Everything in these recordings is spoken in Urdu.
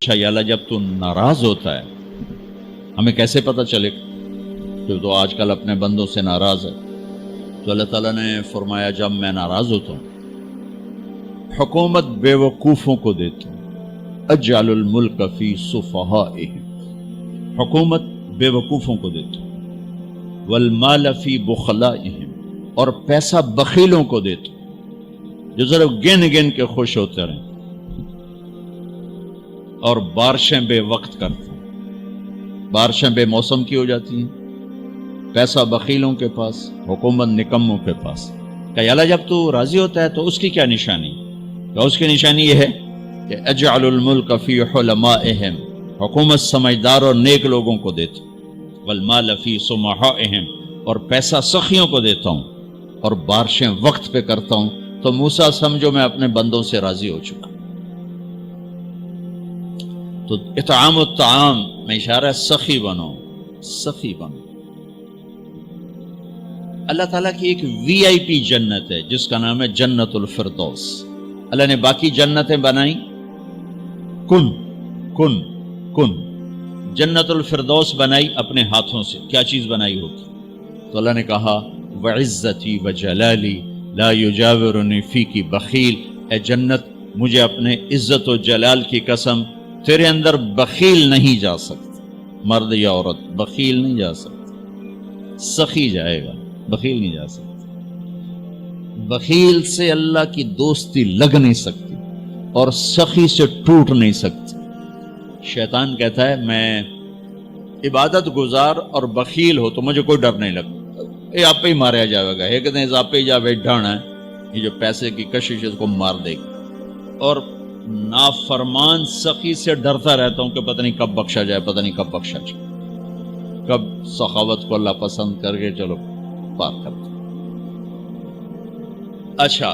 اچھا یا اللہ جب تو ناراض ہوتا ہے ہمیں کیسے پتہ چلے کہ تو آج کل اپنے بندوں سے ناراض ہے؟ تو اللہ تعالیٰ نے فرمایا جب میں ناراض ہوتا ہوں حکومت بے وقوفوں کو دیتا ہوں، اجعل الملک فی صفہائہم، حکومت بے وقوفوں کو دیتا ہوں، والمال فی بخلائہم، اور پیسہ بخیلوں کو دیتا ہوں جو ذرا گن گن کے خوش ہوتے رہیں، اور بارشیں بے وقت کرتے ہیں، بارشیں بے موسم کی ہو جاتی ہیں، پیسہ بخیلوں کے پاس، حکومت نکموں کے پاس۔ کہ اللہ جب تو راضی ہوتا ہے تو اس کی کیا نشانی؟ کہ اس کی نشانی یہ ہے کہ اجعل الملک فی حلمائہم، حکومت سمجھدار اور نیک لوگوں کو دیتا ہوں، والمال فی سمحائہم، اور پیسہ سخیوں کو دیتا ہوں، اور بارشیں وقت پہ کرتا ہوں۔ تو موسیٰ سمجھو میں اپنے بندوں سے راضی ہو چکا۔ تو اطعام الطعام میں اشارہ ہے سخی بنو، سخی بنو۔ اللہ تعالیٰ کی ایک وی آئی پی جنت ہے جس کا نام ہے جنت الفردوس۔ اللہ نے باقی جنتیں بنائیں کن کن کن، جنت الفردوس بنائی اپنے ہاتھوں سے۔ کیا چیز بنائی ہوگی؟ تو اللہ نے کہا وعزتی وجلالی لا یجاورنی فیکی بخیل، اے جنت مجھے اپنے عزت و جلال کی قسم تیرے اندر بخیل نہیں جا سکتا، مرد یا عورت بخیل نہیں جا سکتا، سخی جائے گا، بخیل نہیں جا سکتا۔ بخیل سے اللہ کی دوستی لگ نہیں سکتی اور سخی سے ٹوٹ نہیں سکتی۔ شیطان کہتا ہے میں عبادت گزار اور بخیل ہو تو مجھے کوئی ڈر نہیں لگتا، یہ آپ پہ ہی ماریا جائے گا، ایک دن آپ پہ جا بیٹھانا ہے، یہ جو پیسے کی کشش ہے اس کو مار دے گی۔ اور نافرمان سخی سے ڈرتا رہتا ہوں کہ پتہ نہیں کب بخشا جائے، پتہ نہیں کب بخشا جائے، کب سخاوت کو اللہ پسند کر کے چلو پار کرتا۔ اچھا،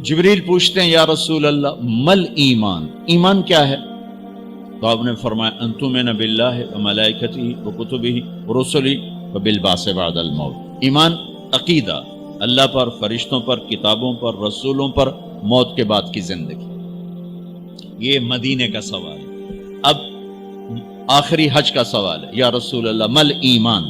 جبریل پوچھتے ہیں یا رسول اللہ مل ایمان، ایمان کیا ہے؟ تو آپ نے فرمایا ان تؤمن باللہ وملائکتہ وکتبہ ورسلہ وبالبعث بعد الموت۔ ایمان عقیدہ، اللہ پر، فرشتوں پر، کتابوں پر، رسولوں پر، موت کے بعد کی زندگی۔ یہ مدینے کا سوال ہے۔ اب آخری حج کا سوال ہے یا رسول اللہ مل ایمان۔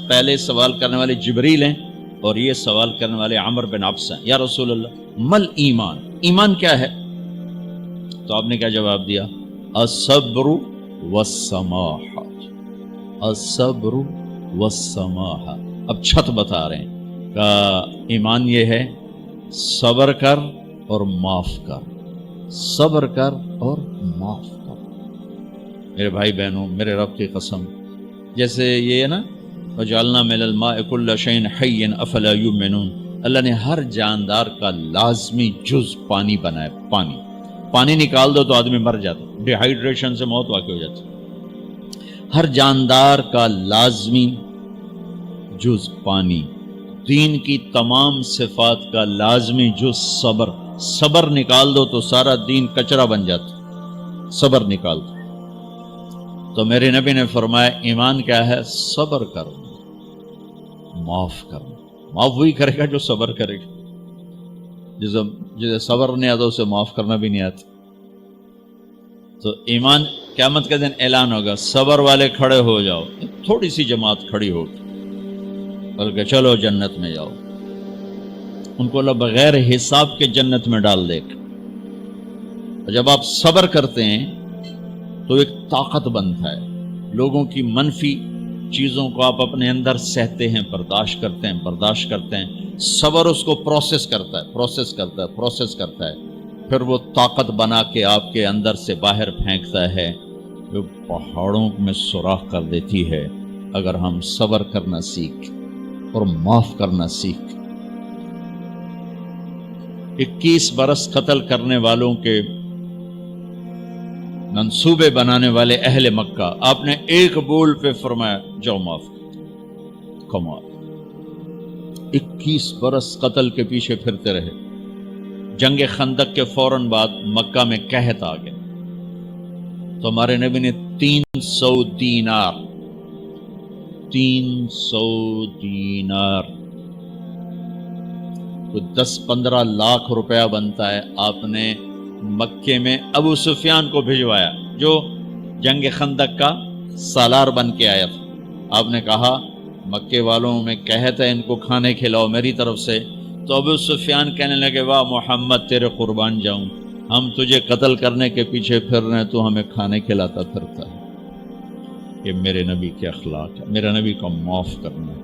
پہلے سوال کرنے والے جبریل ہیں اور یہ سوال کرنے والے عمر بن عبس ہیں۔ یا رسول اللہ مل ایمان، ایمان کیا ہے؟ تو آپ نے کیا جواب دیا؟ الصبر والسماحہ، الصبر والسماحہ۔ اب چھت بتا رہے ہیں کہ ایمان یہ ہے صبر کر اور معاف کر، صبر کر اور معاف کر۔ میرے بھائی بہنوں، میرے رب کی قسم، جیسے یہ ہے نا وجعلنا من الماء كل شيء حي افلا يؤمنون، اللہ نے ہر جاندار کا لازمی جز پانی بنایا۔ پانی نکال دو تو آدمی مر جاتا، ڈی ہائیڈریشن سے موت واقع ہو جاتی۔ ہر جاندار کا لازمی جز پانی، دین کی تمام صفات کا لازمی جز صبر، صبر نکال دو تو سارا دین کچرا بن جاتا، صبر نکال دو۔ تو میرے نبی نے فرمایا ایمان کیا ہے؟ صبر کرنا، معاف کرنا۔ معاف وہی کرے گا جو صبر کرے گا، جسے صبر نہیں آتا اسے معاف کرنا بھی نہیں آتا۔ تو ایمان قیامت کے دن اعلان ہوگا صبر والے کھڑے ہو جاؤ، تھوڑی سی جماعت کھڑی ہوگی، بلکہ چلو جنت میں جاؤ۔ ان کو اللہ بغیر حساب کے جنت میں ڈال دے گا۔ اور جب آپ صبر کرتے ہیں تو ایک طاقت بنتا ہے، لوگوں کی منفی چیزوں کو آپ اپنے اندر سہتے ہیں، برداشت کرتے ہیں۔ صبر اس کو پروسیس کرتا ہے، پھر وہ طاقت بنا کے آپ کے اندر سے باہر پھینکتا ہے، جو پہاڑوں میں سوراخ کر دیتی ہے اگر ہم صبر کرنا سیکھ اور معاف کرنا سیکھ۔ 21 برس قتل کرنے والوں کے منصوبے بنانے والے اہل مکہ، آپ نے ایک بول پہ فرمایا جاؤ معاف کر۔ کمال، 21 برس قتل کے پیچھے پھرتے رہے۔ جنگ خندق کے فوراً بعد مکہ میں قحط آ گیا، تو ہمارے نبی نے 300 دینار تو 10-15 لاکھ روپیہ بنتا ہے. آپ نے مکے میں ابو سفیان کو بھجوایا جو جنگ خندق کا سالار بن کے آیا تھا. آپ نے کہا مکے والوں میں کہتا ہے ان کو کھانے کھلاؤ میری طرف سے. تو ابو سفیان کہنے لگے واہ محمد تیرے قربان جاؤں، ہم تجھے قتل کرنے کے پیچھے پھر رہے ہیں، تو ہمیں کھانے کھلاتا پھرتا ہے. یہ میرے نبی کے اخلاق ہے، میرا نبی کو معاف کرنا ہے.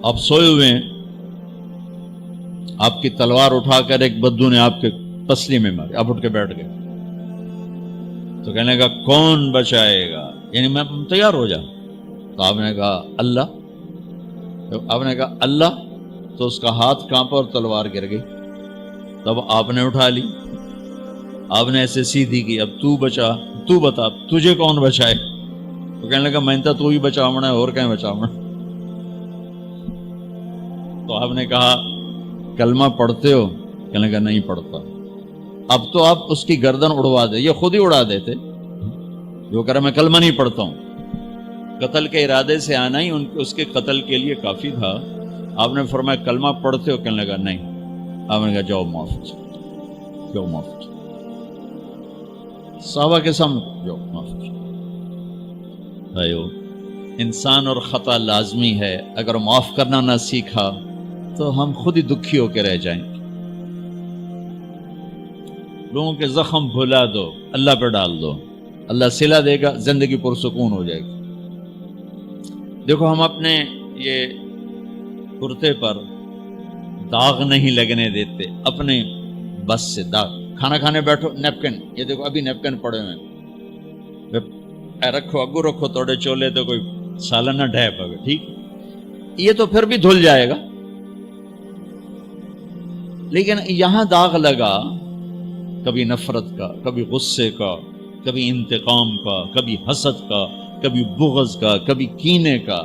آپ سوئے ہوئے ہیں، آپ کی تلوار اٹھا کر ایک بدو نے آپ کے پسلی میں ماری، آپ اٹھ کے بیٹھ گئے، تو کہنے کا کون بچائے گا، یعنی میں تیار ہو جا. تو آپ نے کہا اللہ. آپ نے کہا اللہ، تو اس کا ہاتھ کانپا اور تلوار گر گئی. تب آپ نے اٹھا لی، آپ نے ایسے سیدھی کی، اب تو بچا، تو بتا تجھے کون بچائے. تو کہنے لگا میں تو ہی بچاونا ہے، اور کہیں بچاونا. تو آپ نے کہا کلمہ پڑھتے ہو؟ کہنے لگا نہیں پڑھتا. اب تو آپ اس کی گردن اڑوا دے، یہ خود ہی اڑا دیتے جو کہہ رہا میں کلمہ نہیں پڑھتا ہوں. قتل کے ارادے سے آنا ہی اس کے قتل کے لیے کافی تھا. آپ نے فرمایا کلمہ پڑھتے ہو؟ کہنے لگا نہیں. آپ نے کہا جاؤ معاف، جاؤ معاف. صحابہ کے سامنے جاؤ معاف. بھائیو، انسان اور خطا لازمی ہے، اگر معاف کرنا نہ سیکھا تو ہم خود ہی دکھی ہو کے رہ جائیں. لوگوں کے زخم بھلا دو، اللہ پہ ڈال دو، اللہ صلہ دے گا، زندگی پرسکون ہو جائے گی. دیکھو ہم اپنے یہ کرتے پر داغ نہیں لگنے دیتے، اپنے بس سے داغ. کھانا کھانے بیٹھو نیپکن، یہ دیکھو ابھی نیپکن پڑے ہوئے، رکھو اگو رکھو توڑے چولے تو کوئی سالن نہ ڈھے پاوے، ٹھیک یہ تو پھر بھی دھل جائے گا. لیکن یہاں داغ لگا، کبھی نفرت کا، کبھی غصے کا، کبھی انتقام کا، کبھی حسد کا، کبھی بغض کا، کبھی کینے کا.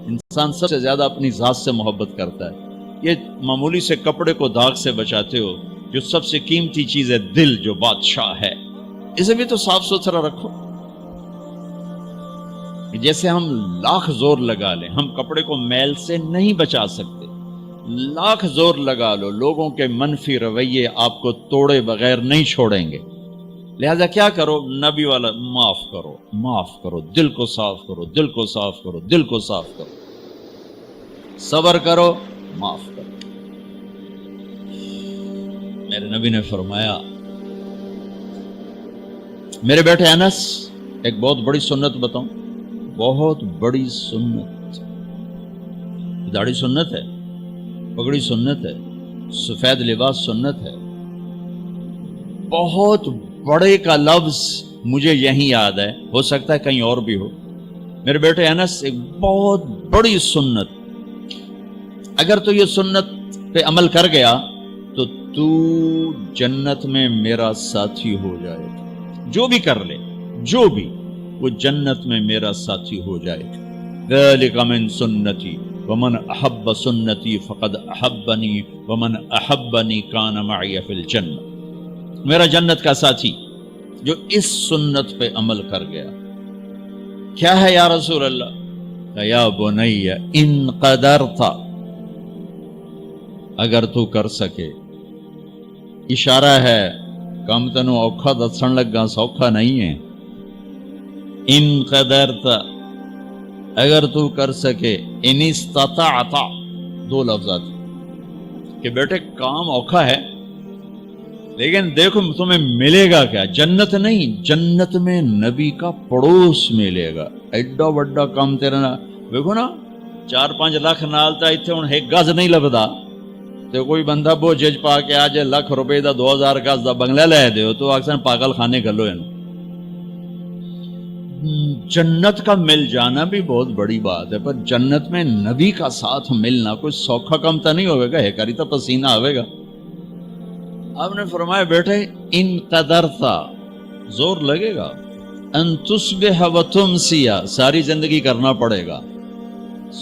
انسان سب سے زیادہ اپنی ذات سے محبت کرتا ہے. یہ معمولی سے کپڑے کو داغ سے بچاتے ہو، جو سب سے قیمتی چیز ہے دل جو بادشاہ ہے، اسے بھی تو صاف ستھرا رکھو. جیسے ہم لاکھ زور لگا لیں، ہم کپڑے کو میل سے نہیں بچا سکتے. لاکھ زور لگا لو، لوگوں کے منفی رویے آپ کو توڑے بغیر نہیں چھوڑیں گے. لہذا کیا کرو؟ نبی والا معاف کرو، معاف کرو، دل کو صاف کرو، دل کو صاف کرو، دل کو صاف کرو، صبر کرو، معاف کرو. میرے نبی نے فرمایا، میرے بیٹے انس ایک بہت بڑی سنت بتاؤں، بہت بڑی سنت. داڑھی سنت ہے، پگڑی سنت ہے، سفید لباس سنت ہے. بہت بڑے کا لفظ مجھے یہیں یاد ہے، ہو سکتا ہے کہیں اور بھی ہو. میرے بیٹے انس ایک بہت بڑی سنت، اگر تو یہ سنت پہ عمل کر گیا تو جنت میں میرا ساتھی ہو جائے گا. جو بھی کر لے، جو بھی، وہ جنت میں میرا ساتھی ہو جائے گا. ذالک من سنتی ومن احب سنتی فقد احبنی ومن احبنی کان معی فی الجنہ. میرا جنت کا ساتھی جو اس سنت پہ عمل کر گیا. کیا ہے یا رسول اللہ؟ یا بنی ان قدرت، اگر تو کر سکے. اشارہ ہے کم تنو اوکھا دسن لگا، سوکھا نہیں ہے. ان قدرت، اگر تو کر سکے. ان استطاعت، دو لفظات کہ بیٹے کام اوکھا ہے لیکن دیکھو تمہیں ملے گا کیا. جنت نہیں، جنت میں نبی کا پڑوس ملے گا. ایڈا وڈا کام تیرا دیکھو نا، 4-5 لاکھ نالتا اتنے ہوں ایک گز نہیں لبدا. تو کوئی بندہ بوجھ پا کے آ جائے ₹1,00,000 دا 2000 گز دا بنگلہ لے دے تو اکثر پاگل خانے گلو ہے. جنت کا مل جانا بھی بہت بڑی بات ہے، پر جنت میں نبی کا ساتھ ملنا کوئی سوکھا کم تو نہیں ہوئے گا، ہے کری تو پسینہ آئے گا. آپ نے فرمایا بیٹے ان قدرتا، زور لگے گا. ان تصبح و تمسی، ساری زندگی کرنا پڑے گا،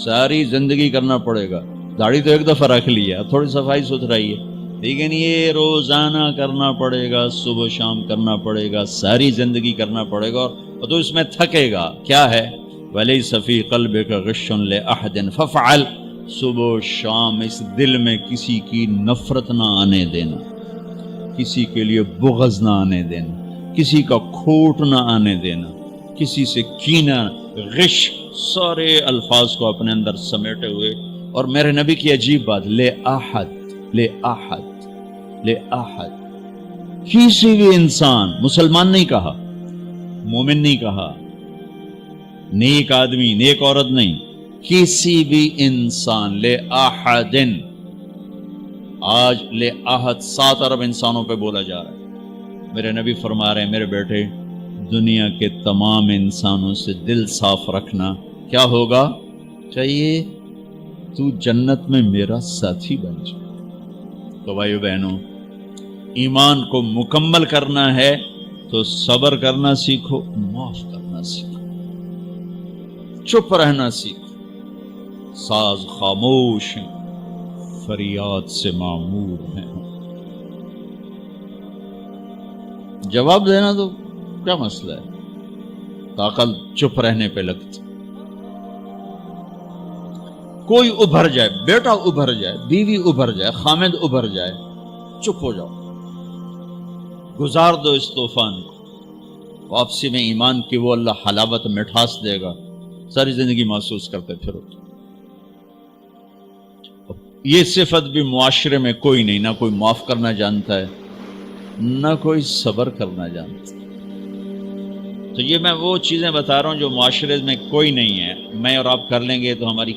ساری زندگی کرنا پڑے گا. داڑھی تو ایک دفعہ رکھ لی ہے، تھوڑی صفائی ستھرائی ہے، لیکن یہ روزانہ کرنا پڑے گا، صبح شام کرنا پڑے گا، ساری زندگی کرنا پڑے گا. اور تو اس میں تھکے گا. کیا ہے؟ وَلَيْسَ فِي قَلْبِكَ غِشٌّ لِأَحَدٍ فَافْعَلْ صبح و شام اس دل میں کسی کی نفرت نہ آنے دینا، کسی کے لیے بغض نہ آنے دینا، کسی کا کھوٹ نہ آنے دینا، کسی سے کینہ، غش، سارے الفاظ کو اپنے اندر سمیٹے ہوئے. اور میرے نبی کی عجیب بات، لے احد، لے احد، لے احد، کسی بھی انسان، مسلمان نہیں کہا، مومن نہیں کہا، نیک آدمی، نیک عورت نہیں، کسی بھی انسان، لے احدن. آج لے احد 7 ارب انسانوں پہ بولا جا رہا ہے. میرے نبی فرما رہے ہیں میرے بیٹے، دنیا کے تمام انسانوں سے دل صاف رکھنا. کیا ہوگا؟ چاہیے تو جنت میں میرا ساتھی بن جائے. تو بھائیو بہنوں، ایمان کو مکمل کرنا ہے تو صبر کرنا سیکھو، معاف کرنا سیکھو، چپ رہنا سیکھو. ساز خاموش ہیں، فریاد سے معمور ہیں. جواب دینا تو کیا مسئلہ ہے، طاقت چپ رہنے پہ لگتی. کوئی ابھر جائے، بیٹا ابھر جائے، بیوی ابھر جائے، خامد ابھر جائے، چپ ہو جاؤ، گزار دو اس طوفان کو. واپسی میں ایمان کی وہ اللہ حلاوت مٹھاس دے گا، ساری زندگی محسوس کرتے پھرو. یہ صفت بھی معاشرے میں کوئی نہیں، نہ کوئی معاف کرنا جانتا ہے، نہ کوئی صبر کرنا جانتا. تو یہ میں وہ چیزیں بتا رہا ہوں جو معاشرے میں کوئی نہیں ہے. میں اور آپ کر لیں گے تو ہماری